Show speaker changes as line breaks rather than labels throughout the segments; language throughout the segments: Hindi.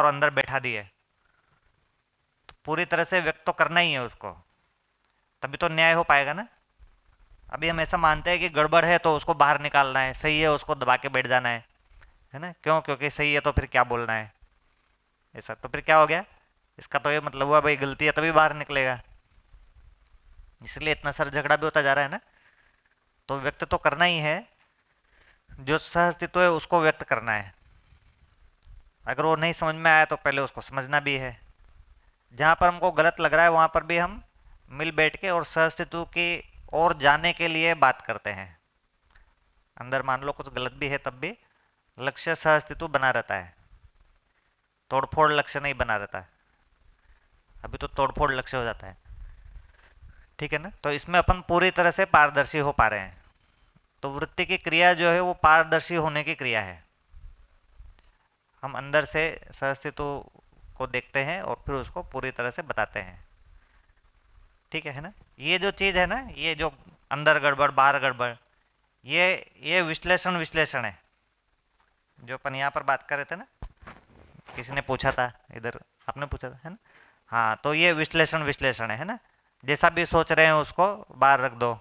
और अंदर बैठा दिए, तो पूरी तरह से व्यक्त तो करना ही है उसको, तभी तो न्याय हो पाएगा ना। अभी हम ऐसा मानते हैं कि गड़बड़ है तो उसको बाहर निकालना है, सही है उसको दबा के बैठ जाना है ना, क्यों? क्योंकि सही है तो फिर क्या बोलना है, ऐसा तो फिर क्या हो गया, इसका तो ये मतलब हुआ भाई गलती है तभी बाहर निकलेगा, इसलिए इतना सारा झगड़ा भी होता जा रहा है ना। तो व्यक्त तो करना ही है, जो सह अस्तित्व है उसको व्यक्त करना है। अगर वो नहीं समझ में आया तो पहले उसको समझना भी है। जहाँ पर हमको गलत लग रहा है वहाँ पर भी हम मिल बैठ के और सह अस्तित्व की और जाने के लिए बात करते हैं। अंदर मान लो कुछ गलत भी है तब भी लक्ष्य सह अस्तित्व बना रहता है, तोड़फोड़ लक्ष्य नहीं बना रहता है। अभी तो तोड़फोड़ लक्ष्य हो जाता है, ठीक है ना। तो इसमें अपन पूरी तरह से पारदर्शी हो पा रहे हैं। तो वृत्ति की क्रिया जो है वो पारदर्शी होने की क्रिया है। हम अंदर से सहअस्तित्व को देखते हैं और फिर उसको पूरी तरह से बताते हैं, ठीक है ना। ये जो चीज़ है ना, ये जो अंदर गड़बड़ बाहर गड़बड़, ये विश्लेषण विश्लेषण है जो अपन यहाँ पर बात कर रहे थे ना। किसी ने पूछा था इधर, आपने पूछा था है ना। हाँ, तो ये विश्लेषण विश्लेषण है ना। जैसा भी सोच रहे हैं उसको बाहर रख दो,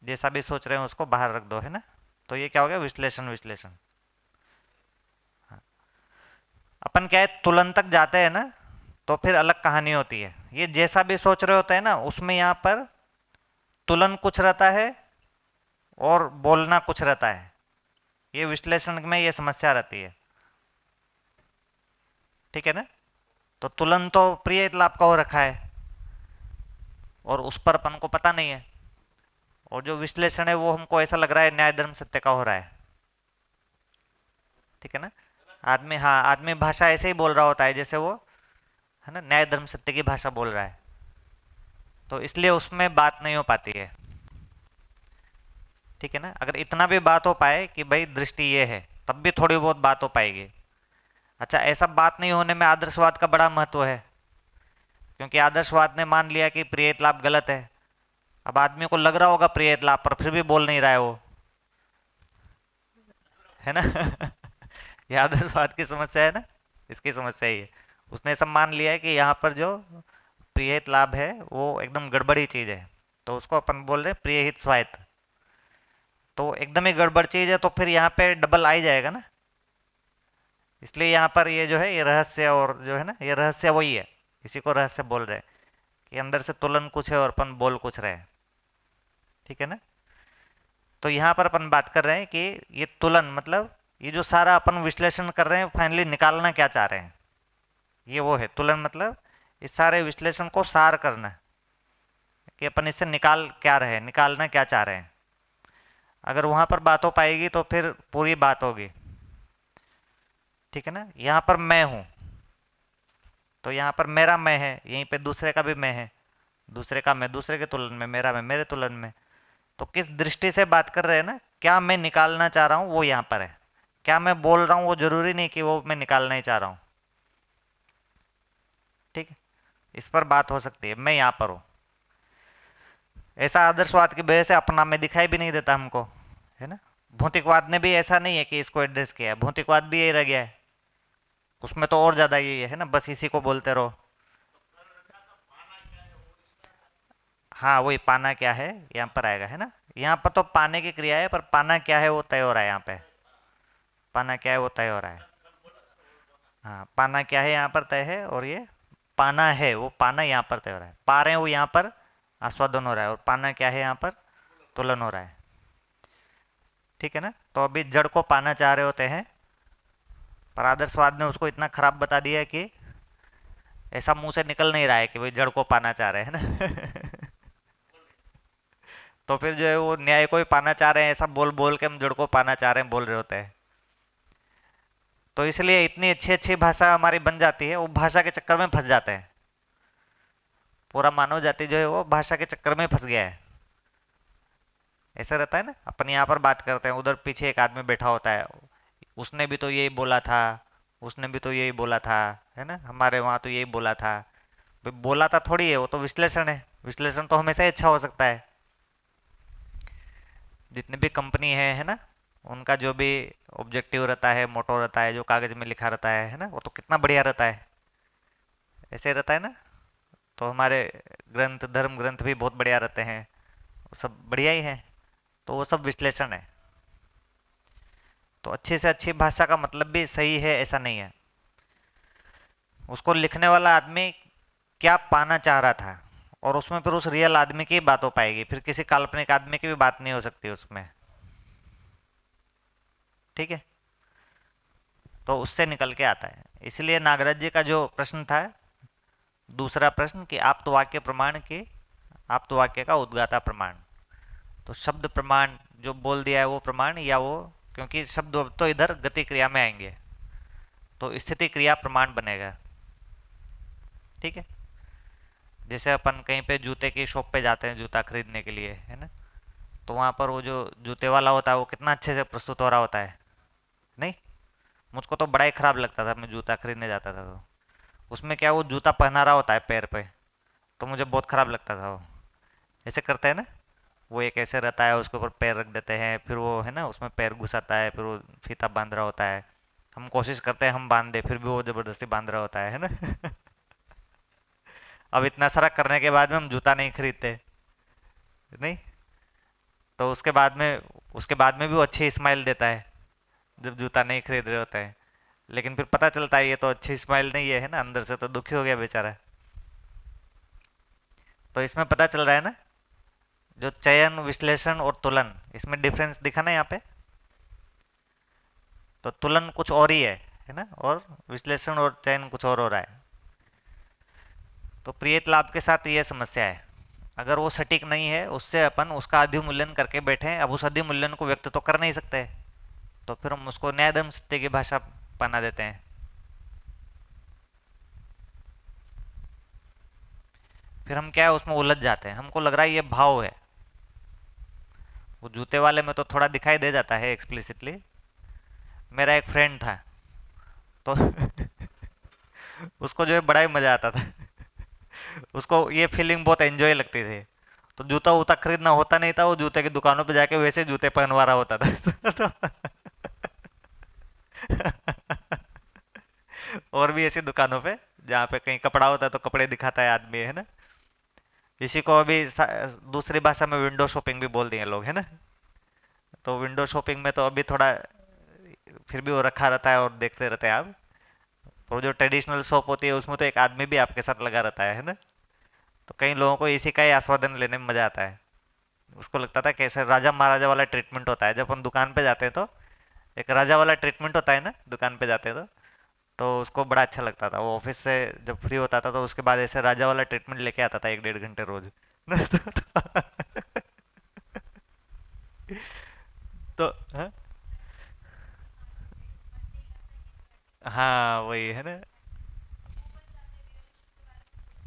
जैसा भी सोच रहे हैं उसको बाहर रख दो, है ना। तो ये क्या हो गया, विश्लेषण विश्लेषण। अपन क्या है, तुलन तक जाते हैं ना, तो फिर अलग कहानी होती है। ये जैसा भी सोच रहे होते हैं ना, उसमें यहाँ पर तुलन कुछ रहता है और बोलना कुछ रहता है। ये विश्लेषण में ये समस्या रहती है, ठीक है ना। तो तुलन तो प्रिय लाभ का हो रखा है और उस पर अपन को पता नहीं है, और जो विश्लेषण है वो हमको ऐसा लग रहा है न्याय धर्म सत्य का हो रहा है, ठीक है ना। आदमी, हाँ, आदमी भाषा ऐसे ही बोल रहा होता है जैसे वो, है ना, न्याय धर्म सत्य की भाषा बोल रहा है, तो इसलिए उसमें बात नहीं हो पाती है, ठीक है ना। अगर इतना भी बात हो पाए कि भाई दृष्टि ये है, तब भी थोड़ी बहुत बात हो पाएगी। अच्छा, ऐसा बात नहीं होने में आदर्शवाद का बड़ा महत्व है, क्योंकि आदर्शवाद ने मान लिया कि प्रियत लाभ गलत है। अब आदमी को लग रहा होगा प्रियत लाभ, पर फिर भी बोल नहीं रहा है वो, है ना। ये आदर्शवाद की समस्या है ना, इसकी समस्या ही है। उसने सब मान लिया है कि यहाँ पर जो प्रियहित लाभ है वो एकदम गड़बड़ी चीज है, तो उसको अपन बोल रहे हैं प्रियहित स्वायत्त। तो एकदम ही गड़बड़ चीज है तो फिर यहाँ पे डबल आ ही जाएगा ना। इसलिए यहाँ पर ये जो है ये रहस्य, और जो है ना ये रहस्य वही है, इसी को रहस्य बोल रहे हैं कि अंदर से तुलन कुछ है और अपन बोल कुछ रहे हैं, ठीक है ना। तो यहाँ पर अपन बात कर रहे हैं कि ये तुलन मतलब ये जो सारा अपन विश्लेषण कर रहे हैं फाइनली निकालना क्या चाह रहे हैं, ये वो है तुलन। मतलब इस सारे विश्लेषण को सार करना, कि अपन इससे निकाल क्या रहे, निकालना क्या चाह रहे हैं। अगर वहां पर बात हो पाएगी तो फिर पूरी बात होगी, ठीक है ना। यहाँ पर मैं हूं, तो यहाँ पर मेरा मैं है, यहीं पे दूसरे का भी मैं है, दूसरे का मैं दूसरे के तुलन में, मेरा मैं मेरे तुलन में। तो किस दृष्टि से बात कर रहे हैं ना, क्या मैं निकालना चाह रहा हूँ वो यहाँ पर है। क्या मैं बोल रहा हूँ वो जरूरी नहीं कि वो मैं निकालना ही चाह रहा हूँ, ठीक है। इस पर बात हो सकती है, मैं यहाँ पर हूँ। ऐसा आदर्शवाद की वजह से अपना में दिखाई भी नहीं देता हमको, है ना। भौतिकवाद ने भी ऐसा नहीं है कि इसको एड्रेस किया है, भौतिकवाद भी यही रह गया है, उसमें तो और ज्यादा यही है ना, बस इसी को बोलते रहो। हाँ, वही पाना क्या है यहाँ पर आएगा, है ना। यहाँ पर तो पाने की क्रिया है, पर पाना क्या है वो तय हो रहा है यहाँ पे। पाना क्या है वो तय हो रहा है। हाँ, पाना क्या है यहाँ पर तय है, और ये पाना है वो पाना यहाँ पर तय हो रहा है। पा रहे हैं वो यहाँ पर आस्वादन हो रहा है, और पाना क्या है यहाँ पर तुलन हो रहा है, ठीक है ना। तो अभी जड़ को पाना चाह रहे होते हैं, पर आदर्शवाद ने उसको इतना खराब बता दिया है कि ऐसा मुंह से निकल नहीं रहा है कि भाई जड़ को पाना चाह रहे हैं ना। तो फिर जो है वो न्याय को ही पाना चाह रहे हैं, ऐसा बोल बोल के हम जड़ को पाना चाह रहे हैं बोल रहे होते हैं। तो इसलिए इतनी अच्छी अच्छी भाषा हमारी बन जाती है, वो भाषा के चक्कर में फंस जाते हैं। पूरा मानव जाति जो है वो भाषा के चक्कर में फंस गया है। ऐसा रहता है ना, अपन यहाँ पर बात करते हैं, उधर पीछे एक आदमी बैठा होता है, उसने भी तो यही बोला था, उसने भी तो यही बोला था, है ना, हमारे वहाँ तो यही बोला था। भाई बोला था थोड़ी है, वो तो विश्लेषण है। विश्लेषण तो हमेशा ही अच्छा हो सकता है। जितनी भी कंपनी है ना, उनका जो भी ऑब्जेक्टिव रहता है, मोटो रहता है, जो कागज में लिखा रहता है ना, वो तो कितना बढ़िया रहता है। ऐसे रहता है ना। तो हमारे ग्रंथ, धर्म ग्रंथ भी बहुत बढ़िया रहते हैं, वो सब बढ़िया ही है। तो वो सब विश्लेषण है। तो अच्छी से अच्छी भाषा का मतलब भी सही है ऐसा नहीं है। उसको लिखने वाला आदमी क्या पाना चाह रहा था, और उसमें फिर उस रियल आदमी की बात हो पाएगी, फिर किसी काल्पनिक आदमी की भी बात नहीं हो सकती उसमें। ठीक है। तो उससे निकल के आता है। इसलिए नागराज जी का जो प्रश्न था, दूसरा प्रश्न, कि आप तो वाक्य प्रमाण के, आप तो वाक्य का उद्गाता प्रमाण, तो शब्द प्रमाण जो बोल दिया है वो प्रमाण, या वो, क्योंकि शब्द तो इधर गति क्रिया में आएंगे, तो स्थिति क्रिया प्रमाण बनेगा। ठीक है। जैसे अपन कहीं पे जूते की शॉप पे जाते हैं जूता खरीदने के लिए, है ना, तो वहाँ पर वो जो जूते वाला होता है वो कितना अच्छे से प्रस्तुत हो रहा होता है। नहीं, मुझको तो बड़ा ही खराब लगता था, मैं जूता खरीदने जाता था तो उसमें क्या, वो जूता पहना रहा होता है पैर पे, तो मुझे बहुत खराब लगता था वो। ऐसे करते हैं ना, वो एक ऐसे रहता है, उसके ऊपर पैर रख देते हैं, फिर वो है ना उसमें पैर घुसाता है, फिर वो फीता बांध रहा होता है। हम कोशिश करते हैं हम बांध दे, फिर भी वो जबरदस्ती बांध रहा होता है ना। अब इतना सारा करने के बाद में हम जूता नहीं खरीदते। नहीं, तो उसके बाद में भी वो अच्छी स्माइल देता है जब जूता नहीं खरीद रहे होते हैं। लेकिन फिर पता चलता है ये तो अच्छी स्माइल नहीं है ना, अंदर से तो दुखी हो गया बेचारा। तो इसमें पता चल रहा है ना, जो चयन, विश्लेषण और तुलन, इसमें डिफरेंस दिखा ना यहाँ पे। तो तुलन कुछ और ही है ना, और विश्लेषण और चयन कुछ और हो रहा है। तो प्रियत लाभ के साथ ये समस्या है, अगर वो सटीक नहीं है, उससे अपन उसका अधिमूल्यन करके बैठे हैं, अब उस अधिमूल्यन को व्यक्त तो कर नहीं सकते, तो फिर हम उसको न्यायधर्म सत्य की भाषा बना देते हैं। फिर हम क्या है उसमें उलझ जाते हैं, हमको लग रहा है ये भाव है। वो जूते वाले में तो थोड़ा दिखाई दे जाता है एक्सप्लिसिटली। मेरा एक फ्रेंड था, तो उसको जो है बड़ा ही मजा आता था। उसको ये फीलिंग बहुत एंजॉय लगती थी। तो जूता वूता खरीदना होता नहीं था, वो जूते की दुकानों पे जाके वैसे जूते पहनवा रहा होता था। और भी ऐसी दुकानों पे जहाँ पे कहीं कपड़ा होता है तो कपड़े दिखाता है आदमी, है ना। इसी को अभी दूसरी भाषा में विंडो शॉपिंग भी बोल दिए लोग, है ना। तो विंडो शॉपिंग में तो अभी थोड़ा फिर भी वो रखा रहता है और देखते रहते हैं आप। और जो ट्रेडिशनल शॉप होती है उसमें तो एक आदमी भी आपके साथ लगा रहता है ना। तो कई लोगों को इसी का ही आस्वादन लेने में मजा आता है। उसको लगता था कैसे राजा महाराजा वाला ट्रीटमेंट होता है जब हम दुकान पे जाते हैं, तो एक राजा वाला ट्रीटमेंट होता है ना दुकान पे जाते हैं तो उसको बड़ा अच्छा लगता था। वो ऑफिस से जब फ्री होता था तो उसके बाद ऐसे राजा वाला ट्रीटमेंट लेके आता था 1-1.5 घंटे रोज। तो हाँ, हाँ वही है ना।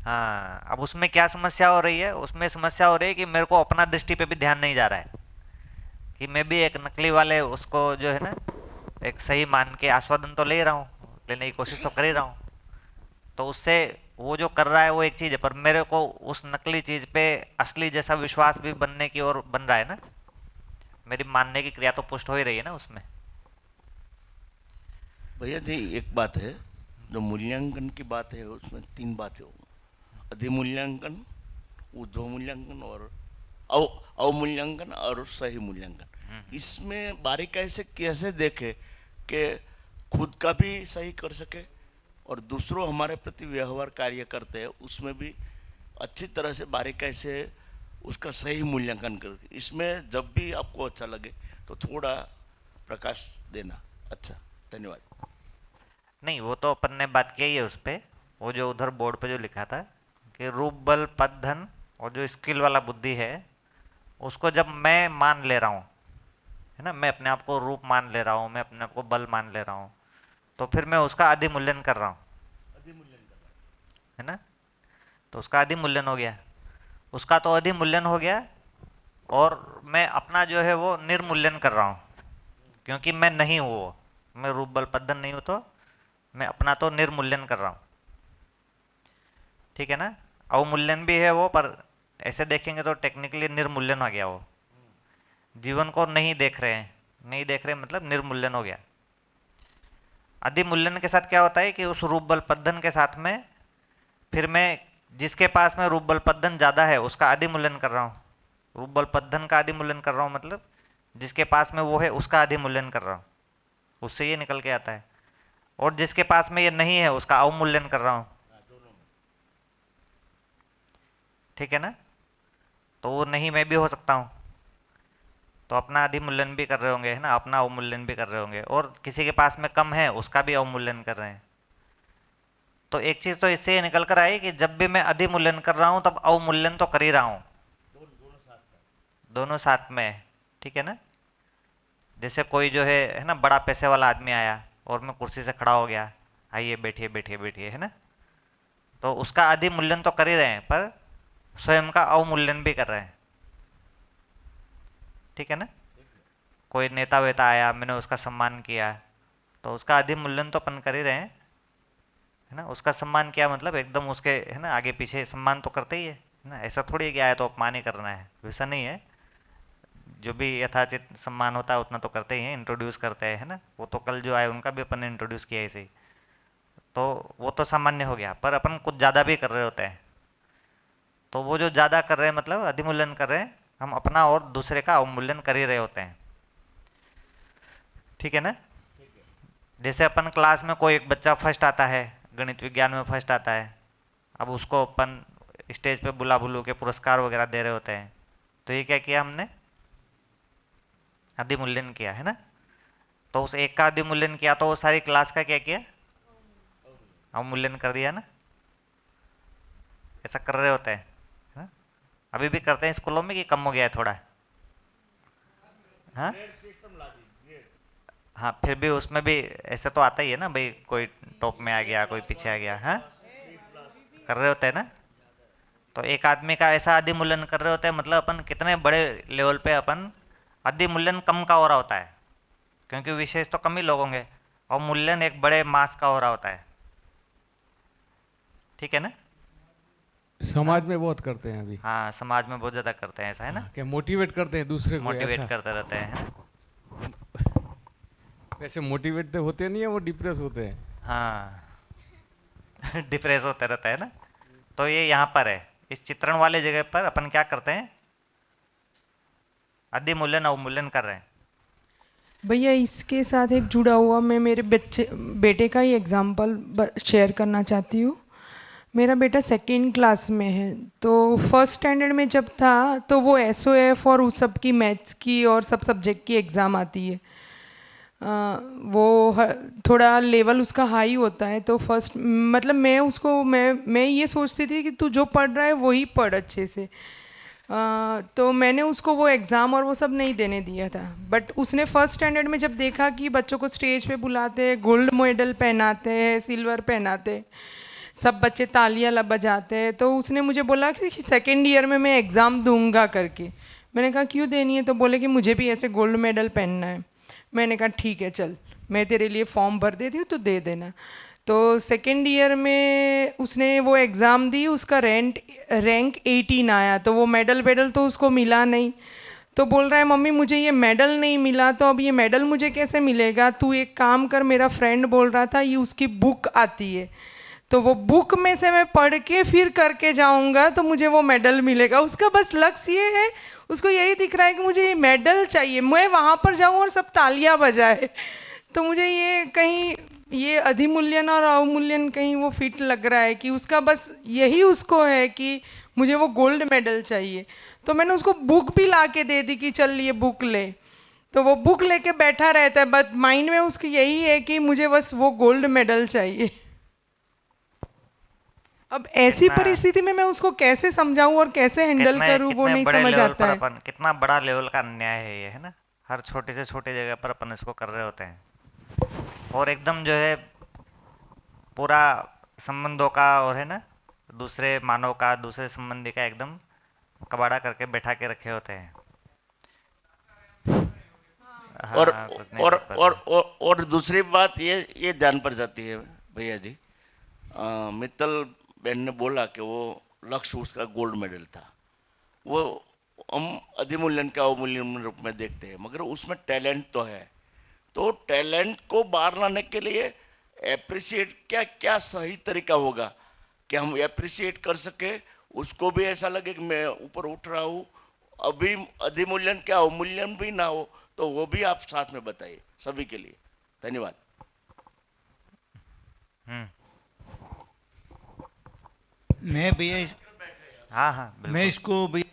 हाँ, अब उसमें क्या समस्या हो रही है, उसमें समस्या हो रही है कि मेरे को अपना दृष्टि पे भी ध्यान नहीं जा रहा है, कि मैं भी एक नकली वाले उसको जो है ना एक सही मान के आस्वादन तो ले रहा हूँ, लेने की कोशिश तो कर ही रहा हूँ। तो उससे वो जो कर रहा है वो एक चीज़ है, पर मेरे को उस नकली चीज़ पे असली जैसा विश्वास भी बनने की ओर बन रहा है ना। मेरी मानने की क्रिया तो पुष्ट हो ही रही है ना उसमें।
भैया जी एक बात है, जो मूल्यांकन की बात है उसमें तीन बातें हो, अधिमूल्यांकन, ऊर्ध्व मूल्यांकन और अव अवमूल्यांकन और सही मूल्यांकन। इसमें बारीकाई से कैसे देखे कि खुद का भी सही कर सके और दूसरों हमारे प्रति व्यवहार कार्य करते हैं उसमें भी अच्छी तरह से बारीकाई से उसका सही मूल्यांकन कर, इसमें जब भी आपको अच्छा लगे तो थोड़ा प्रकाश देना। अच्छा, धन्यवाद।
नहीं, वो तो अपन ने बात की ही है उस पे। वो जो उधर बोर्ड पे जो लिखा था कि रूप बल पद धन और जो स्किल वाला बुद्धि है, उसको जब मैं मान ले रहा हूँ, है ना, मैं अपने आप को रूप मान ले रहा हूँ, मैं अपने आप को बल मान ले रहा हूँ, तो फिर मैं उसका अधिमूल्यन कर रहा हूँ, है ना। तो उसका अधिमूल्यन हो गया, उसका तो अधिमूल्यन हो गया, और मैं अपना जो है वो निर्मूल्यन कर रहा हूँ, क्योंकि मैं नहीं हूँ वो, मैं रूप बल पद धन नहीं हूँ, तो मैं अपना तो निर्मूल्यन कर रहा हूँ। ठीक है ना। अवमूल्यन भी है वो, पर ऐसे देखेंगे तो टेक्निकली निर्मूल्यन हो गया वो, जीवन को नहीं देख रहे हैं, नहीं देख रहे मतलब निर्मूल्यन हो गया। अधिमूल्यन के साथ क्या होता है कि उस रूप बल पद्धन के साथ में फिर मैं जिसके पास में रूप बल पद्धन ज़्यादा है उसका अधिमूल्यन कर रहा हूँ। रूप बल पद्धन का अधिमूल्यन कर रहा हूँ मतलब जिसके पास में वो है उसका अधिमूल्यन कर रहा हूँ, उससे ये निकल के आता है। और जिसके पास में ये नहीं है उसका अवमूल्यन कर रहा हूँ। ठीक है ना। तो वो नहीं मैं भी हो सकता हूँ, तो अपना अधिमूल्यन भी कर रहे होंगे है ना, अपना अवमूल्यन भी कर रहे होंगे, और किसी के पास में कम है उसका भी अवमूल्यन कर रहे हैं। तो एक चीज़ तो इससे ये निकल कर आई कि जब भी मैं अधिमूल्यन कर रहा हूँ तब अवमूल्यन तो कर ही रहा हूँ, दोनों साथ में। ठीक है ना। जैसे कोई जो है ना बड़ा पैसे वाला आदमी आया और मैं कुर्सी से खड़ा हो गया, आइए बैठिए बैठिए बैठिए, है ना, तो उसका अधिमूल्यन तो कर ही रहे हैं पर स्वयं का अवमूल्यन भी कर रहे हैं। ठीक है ना। कोई नेता वेता आया मैंने उसका सम्मान किया, तो उसका अधिमूल्यन तो अपन कर ही रहे हैं, है ना। उसका सम्मान किया मतलब एकदम उसके है ना आगे पीछे सम्मान तो करते ही है ना। ऐसा थोड़ी है कि आया तो अपमान ही करना है, वैसा नहीं है। जो भी यथाचित सम्मान होता है उतना तो करते ही हैं, इंट्रोड्यूस करते हैं, है ना। वो तो कल जो आए उनका भी अपन ने इंट्रोड्यूस किया ऐसे ही, तो वो तो सामान्य हो गया। पर अपन कुछ ज़्यादा भी कर रहे होते हैं, तो वो जो ज़्यादा कर रहे हैं मतलब अधिमूल्यन कर रहे हैं, हम अपना और दूसरे का अवमूल्यन कर ही रहे होते हैं। ठीक है ना। जैसे अपन क्लास में कोई एक बच्चा फर्स्ट आता है, गणित विज्ञान में फर्स्ट आता है, अब उसको अपन स्टेज पे बुला बुलू के पुरस्कार वगैरह दे रहे होते हैं, तो ये क्या किया हमने, अधिमूल्यन किया, है ना। तो उस एक का अधिमूल्यन किया तो वो सारी क्लास का क्या किया, अवमूल्यन कर दिया ना। ऐसा कर रहे होते हैं, है ना? अभी भी करते हैं स्कूलों में कि कम हो गया है थोड़ा। हाँ हाँ, फिर भी उसमें भी ऐसे तो आता ही है ना भाई, कोई टॉप में आ गया कोई पीछे आ गया, हाँ कर रहे होते हैं ना। तो एक आदमी का ऐसा अधिमूल्यन कर रहे होते हैं मतलब अपन कितने बड़े लेवल पे अपन अधिमूल्यन कम का हो रहा होता है, क्योंकि विशेष तो कम ही लोग होंगे और मूल्यन एक बड़े मास का हो रहा होता है। ठीक है ना। हाँ
समाज में बहुत करते हैं अभी।
हाँ, समाज में बहुत ज़्यादा करते हैं ऐसा, है ना।
हाँ, क्या मोटिवेट करते हैं दूसरे को
मोटिवेट
ऐसा।
करते रहते हैं, है ना?
वैसे मोटिवेट तो होते नहीं है, वो डिप्रेस होते हैं।
हाँ डिप्रेस होते रहता है ना। तो ये यहाँ पर है, इस चित्रण वाले जगह पर अपन क्या करते हैं, अधिमूल्यन अवमूल्यन कर रहे हैं।
भैया इसके साथ एक जुड़ा हुआ मैं मेरे बच्चे बेटे का ही एग्जांपल शेयर करना चाहती हूँ। मेरा बेटा सेकेंड क्लास में है, तो फर्स्ट स्टैंडर्ड में जब था तो वो एसओएफ और उस सब की मैथ्स की और सब सब्जेक्ट की एग्ज़ाम आती है। थोड़ा लेवल उसका हाई होता है, तो फर्स्ट मतलब मैं ये सोचती थी कि तू जो पढ़ रहा है वही पढ़ अच्छे से। तो मैंने उसको वो एग्ज़ाम और वो सब नहीं देने दिया था, बट उसने फर्स्ट स्टैंडर्ड में जब देखा कि बच्चों को स्टेज पे बुलाते हैं, गोल्ड मेडल पहनाते हैं, सिल्वर पहनाते हैं, सब बच्चे तालियां बजाते हैं, तो उसने मुझे बोला कि सेकेंड ईयर में मैं एग्ज़ाम दूंगा करके। मैंने कहा क्यों देनी है, तो बोले कि मुझे भी ऐसे गोल्ड मेडल पहनना है। मैंने कहा ठीक है चल, मैं तेरे लिए फॉर्म भर देती हूँ तो दे देना। तो सेकेंड ईयर में उसने वो एग्ज़ाम दी, उसका रैंक 18 आया, तो वो मेडल तो उसको मिला नहीं। तो बोल रहा है मम्मी मुझे ये मेडल नहीं मिला, तो अब ये मेडल मुझे कैसे मिलेगा, तू एक काम कर, मेरा फ्रेंड बोल रहा था ये उसकी बुक आती है, तो वो बुक में से मैं पढ़ के फिर करके जाऊंगा तो मुझे वो मेडल मिलेगा। उसका बस लक्ष्य ये है, उसको यही दिख रहा है कि मुझे ये मेडल चाहिए, मैं वहाँ पर जाऊँ और सब तालियां बजाए। तो मुझे ये कहीं ये अधिमूल्यन और अवमूल्यन कहीं वो फिट लग रहा है कि उसका बस यही उसको है कि मुझे वो गोल्ड मेडल चाहिए। तो मैंने उसको बुक भी ला के दे दी कि चल ये बुक ले, तो वो बुक लेके बैठा रहता है, बट माइंड में उसकी यही है कि मुझे बस वो गोल्ड मेडल चाहिए। अब ऐसी
कितना
परिस्थिति में मैं उसको कैसे समझाऊं और कैसे हैंडल
कितने
करूं वो
कितने
नहीं
बड़े
समझ
लेवल
आता
पर
है।
अपन, कितना बड़ा लेवल का अन्याय है ये, है ना। हर छोटे से छोटे जगह पर अपन इसको कर रहे होते हैं, और एकदम जो है पूरा संबंधों का और है ना दूसरे मानव का दूसरे संबंधी का एकदम कबाड़ा करके बैठा के रखे होते हैं।
और
हाँ कुछ नहीं
और
कर
और
पाते।
और दूसरी बात ये ध्यान पर जाती है भैया जी। मित्तल बहन ने बोला कि वो लक्ष्य उसका गोल्ड मेडल था। वो हम अधिमूल्यन के अवमूल्यन रूप में देखते हैं, मगर उसमें टैलेंट तो है। तो टैलेंट को बाहर लाने के लिए एप्रिशिएट क्या क्या सही तरीका होगा कि हम एप्रिशिएट कर सके, उसको भी ऐसा लगे कि मैं ऊपर उठ रहा हूँ, अभी अधिमूल्यन क्या अवमूल्यन भी ना हो, तो वो भी आप साथ में बताइए सभी के लिए। धन्यवाद।
मैं भैया
हाँ हाँ
मैं
बिल्कुल।
इसको भैया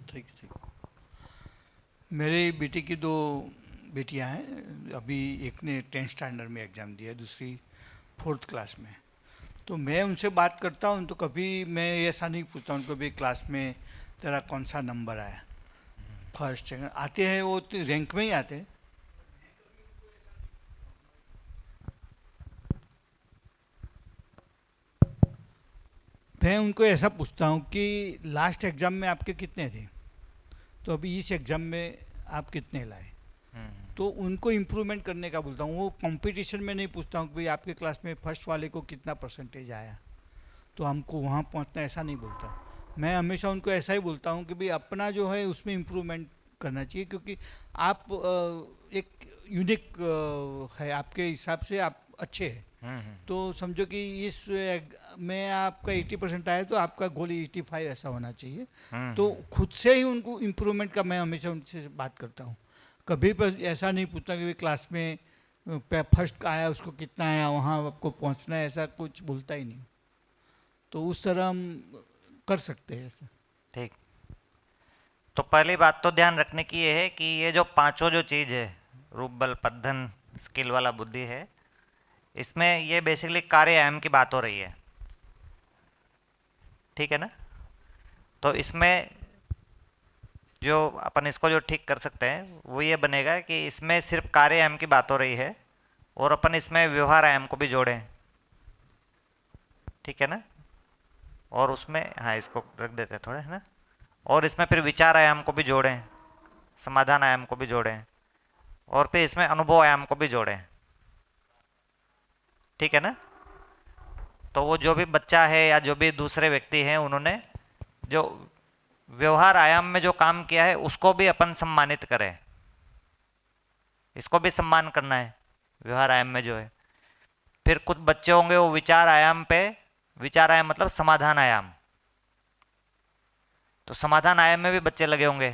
ठीक ठीक। मेरी बेटी की दो बेटियां हैं, अभी एक ने 10th स्टैंडर्ड में एग्ज़ाम दिया है, दूसरी 4th क्लास में। तो मैं उनसे बात करता हूँ तो कभी मैं ऐसा नहीं पूछता उनको भी क्लास में तेरा कौन सा नंबर आया, फर्स्ट सेकंड आते हैं, वो रैंक में ही आते हैं। मैं उनको ऐसा पूछता हूँ कि लास्ट एग्ज़ाम में आपके कितने थे, तो अभी इस एग्ज़ाम में आप कितने लाए, तो उनको इम्प्रूवमेंट करने का बोलता हूँ। वो कंपटीशन में नहीं पूछता हूँ कि भाई आपके क्लास में फर्स्ट वाले को कितना परसेंटेज आया तो हमको वहाँ पहुँचना, ऐसा नहीं बोलता। मैं हमेशा उनको ऐसा ही बोलता हूँ कि भाई अपना जो है उसमें इम्प्रूवमेंट करना चाहिए, क्योंकि आप एक यूनिक है, आपके हिसाब से आप अच्छे हैं। तो समझो कि इस में आपका 80% आया तो आपका गोल 85 ऐसा होना चाहिए। तो खुद से ही उनको इम्प्रूवमेंट का मैं हमेशा उनसे बात करता हूँ। कभी पर ऐसा नहीं पूछता कि भाई क्लास में फर्स्ट आया उसको कितना आया, वहाँ आपको पहुँचना है, ऐसा कुछ बोलता ही नहीं। तो उस तरह हम कर सकते हैं ऐसा।
ठीक। तो पहली बात तो ध्यान रखने की ये है कि ये जो पांचों जो चीज़ है, रूप बल पद्धन स्किल वाला बुद्धि है, इसमें ये बेसिकली कार्यायाम की बात हो रही है, ठीक है ना। तो इसमें जो अपन इसको जो ठीक कर सकते हैं वो ये बनेगा कि इसमें सिर्फ कार्यायाम की बात हो रही है और अपन इसमें व्यवहार आयाम को भी जोड़ें, ठीक है ना। और उसमें हाँ इसको रख देते हैं थोड़ा, है ना। और इसमें फिर विचार आयाम को भी जोड़ें, समाधान आयाम को भी जोड़ें, और फिर इसमें अनुभव आयाम को भी जोड़ें, ठीक है ना। तो वो जो भी बच्चा है या जो भी दूसरे व्यक्ति हैं उन्होंने जो व्यवहार आयाम में जो काम किया है उसको भी अपन सम्मानित करें, इसको भी सम्मान करना है व्यवहार आयाम में जो है। फिर कुछ बच्चे होंगे वो विचार आयाम पे, विचार आयाम मतलब समाधान आयाम, तो समाधान आयाम में भी बच्चे लगे होंगे,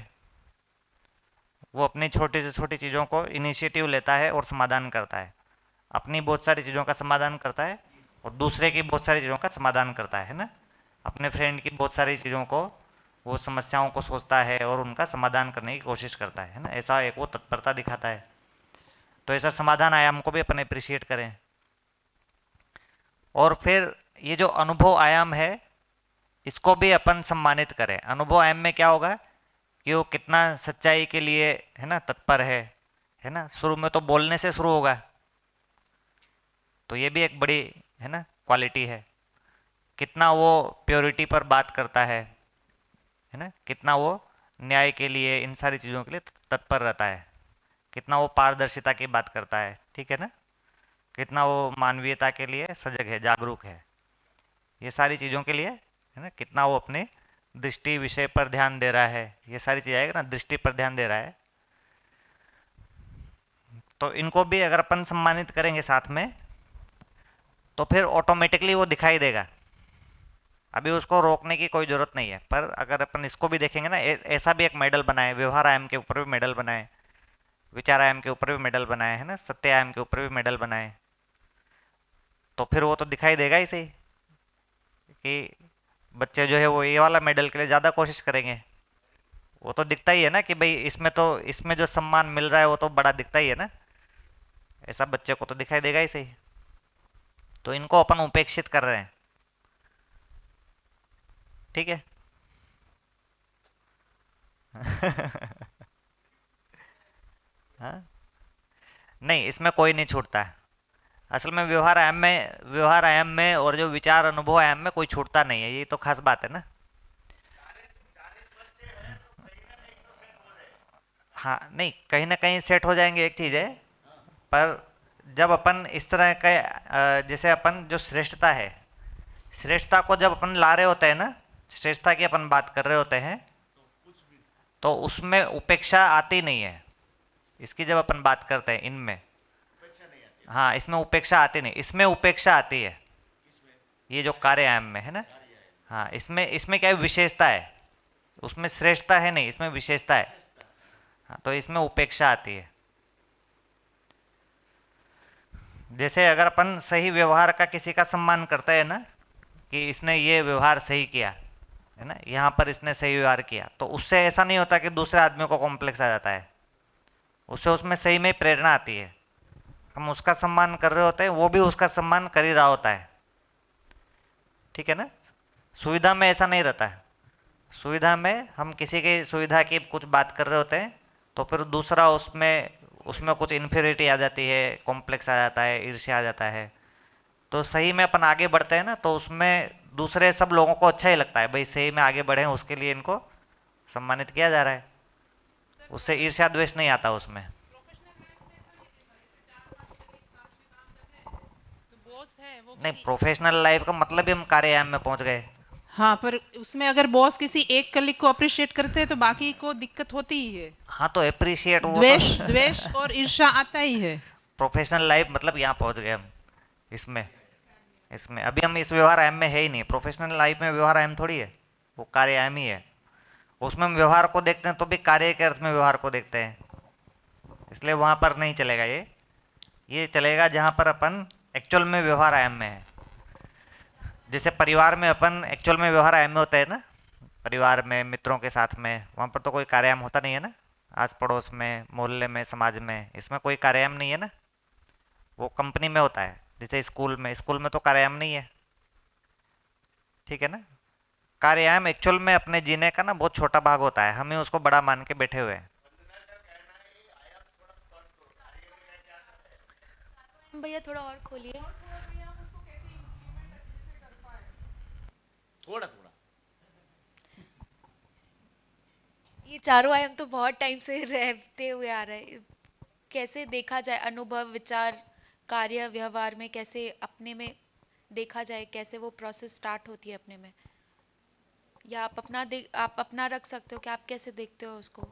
वो अपनी छोटी से छोटी चीज़ों को इनिशिएटिव लेता है और समाधान करता है, अपनी बहुत सारी चीज़ों का समाधान करता है और दूसरे की बहुत सारी चीज़ों का समाधान करता है ना। अपने फ्रेंड की बहुत सारी चीज़ों को, वो समस्याओं को सोचता है और उनका समाधान करने की कोशिश करता है ना, ऐसा एक वो तत्परता दिखाता है। तो ऐसा समाधान आयाम को भी अपन अप्रिशिएट करें। और फिर ये जो अनुभव आयाम है इसको भी अपन सम्मानित करें। अनुभव आयाम में क्या होगा कि वो कितना सच्चाई के लिए है ना तत्पर है ना। शुरू में तो बोलने से शुरू होगा, तो ये भी एक बड़ी है ना क्वालिटी है। कितना वो प्योरिटी पर बात करता है ना, कितना वो न्याय के लिए, इन सारी चीज़ों के लिए तत्पर रहता है, कितना वो पारदर्शिता की बात करता है, ठीक है ना। कितना वो मानवीयता के लिए सजग है, जागरूक है, ये सारी चीज़ों के लिए है ना। कितना वो अपने दृष्टि विषय पर ध्यान दे रहा है, ये सारी चीज़ आएगा ना, दृष्टि पर ध्यान दे रहा है। तो इनको भी अगर अपन सम्मानित करेंगे साथ में तो फिर ऑटोमेटिकली वो दिखाई देगा। अभी उसको रोकने की कोई ज़रूरत नहीं है, पर अगर अपन इसको भी देखेंगे ना, ऐसा भी एक मेडल बनाए, व्यवहार आयाम के ऊपर भी मेडल बनाए, विचार आयाम के ऊपर भी मेडल बनाए, है ना, सत्य आयाम के ऊपर भी मेडल बनाए, तो फिर वो तो दिखाई देगा ही सही कि बच्चे जो है वो ये वाला मेडल के लिए ज़्यादा कोशिश करेंगे। वो तो दिखता ही है ना कि भाई इसमें तो, इसमें जो सम्मान मिल रहा है वो तो बड़ा दिखता ही है ना, ऐसा बच्चे को तो दिखाई देगा ही सही। तो इनको अपन उपेक्षित कर रहे हैं, ठीक है। हाँ नहीं, इसमें कोई नहीं छूटता है असल में। व्यवहार आयाम में और जो विचार अनुभव आयाम में कोई छूटता नहीं है, ये तो खास बात है ना। हाँ नहीं, कहीं ना कहीं सेट हो जाएंगे, एक चीज़ है, पर जब अपन इस तरह का जैसे अपन जो श्रेष्ठता है, श्रेष्ठता को जब अपन ला रहे होते हैं ना, श्रेष्ठता की अपन बात कर रहे होते हैं, तो उसमें उपेक्षा आती नहीं है। इसकी जब अपन बात करते हैं इनमें, हाँ, इसमें उपेक्षा आती नहीं, इसमें उपेक्षा आती है। ये जो कार्यायाम में है ना, हाँ, इसमें इसमें क्या है, विशेषता है। उसमें श्रेष्ठता है नहीं, इसमें विशेषता है। हाँ, तो इसमें उपेक्षा आती है। जैसे अगर अपन सही व्यवहार का किसी का सम्मान करते हैं ना, कि इसने ये व्यवहार सही किया है ना, यहाँ पर इसने सही व्यवहार किया, तो उससे ऐसा नहीं होता कि दूसरे आदमी को कॉम्प्लेक्स आ जाता है। उससे उसमें सही में प्रेरणा आती है। हम उसका सम्मान कर रहे होते हैं, वो भी उसका सम्मान कर ही रहा होता है। ठीक है ना। सुविधा में ऐसा नहीं रहता है। सुविधा में हम किसी की सुविधा की कुछ बात कर रहे होते हैं, तो फिर दूसरा उसमें उसमें कुछ इन्फीरियरिटी आ जाती है, कॉम्प्लेक्स आ जाता है, ईर्ष्या आ जाता है। तो सही में अपन आगे बढ़ते हैं ना, तो उसमें दूसरे सब लोगों को अच्छा ही लगता है, भाई सही में आगे बढ़े हैं, उसके लिए इनको सम्मानित किया जा रहा है। उससे ईर्ष्या द्वेष नहीं आता उसमें।
बॉस है वो
नहीं, प्रोफेशनल लाइफ का मतलब ही हम कार्यायाम में पहुंच गए।
हाँ, पर उसमें अगर बॉस किसी एक कलीग को अप्रिशिएट करते हैं तो बाकी को दिक्कत होती ही है।
हाँ, तो अप्रिशिएट वो
द्वेष द्वेष और ईर्ष्या आता ही है।
प्रोफेशनल लाइफ मतलब यहाँ पहुंच गए हम। इसमें इसमें अभी हम इस व्यवहार आयाम में है ही नहीं। प्रोफेशनल लाइफ में व्यवहार आयाम थोड़ी है, वो कार्य आयाम ही है। उसमें हम व्यवहार को देखते हैं तो भी कार्य के अर्थ में व्यवहार को देखते हैं, इसलिए वहाँ पर नहीं चलेगा। ये चलेगा जहाँ पर अपन एक्चुअल में व्यवहार आयाम में है। जैसे परिवार में अपन एक्चुअल में व्यवहार आयाम में होते हैं ना, परिवार में मित्रों के साथ में, वहाँ पर तो कोई कार्यायाम होता नहीं है ना। आस पड़ोस में, मोहल्ले में, समाज में, इसमें कोई कार्यायाम नहीं है ना। वो कंपनी में होता है। जैसे स्कूल में तो कार्यायाम नहीं है। ठीक है ना। कार्यायाम एक्चुअल में अपने जीने का ना बहुत छोटा भाग होता है, हमें उसको बड़ा मान के बैठे हुए हैं।
भैया थोड़ा और खोलिए।
थोड़ा थोड़ा
ये चारों आयाम तो बहुत टाइम से रहते हुए आ रहे हैं। कैसे देखा जाए, अनुभव, विचार, कार्य, व्यवहार में कैसे अपने में देखा जाए, कैसे वो प्रोसेस स्टार्ट होती है अपने में, या आप अपना रख सकते हो कि आप कैसे देखते हो उसको।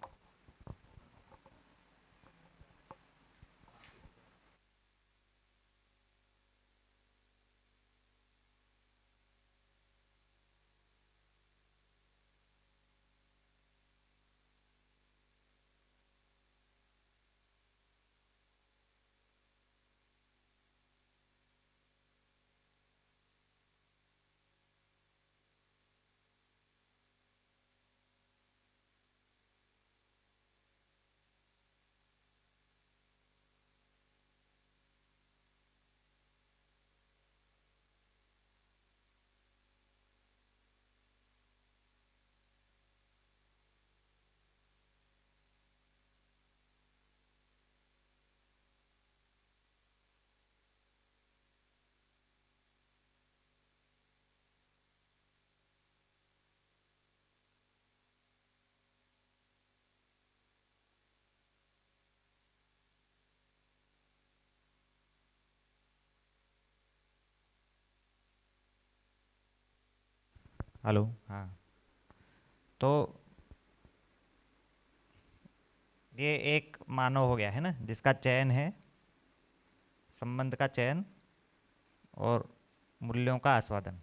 हेलो। हाँ, तो ये एक मानव हो गया है ना, जिसका चयन है, संबंध का चयन और मूल्यों का आस्वादन।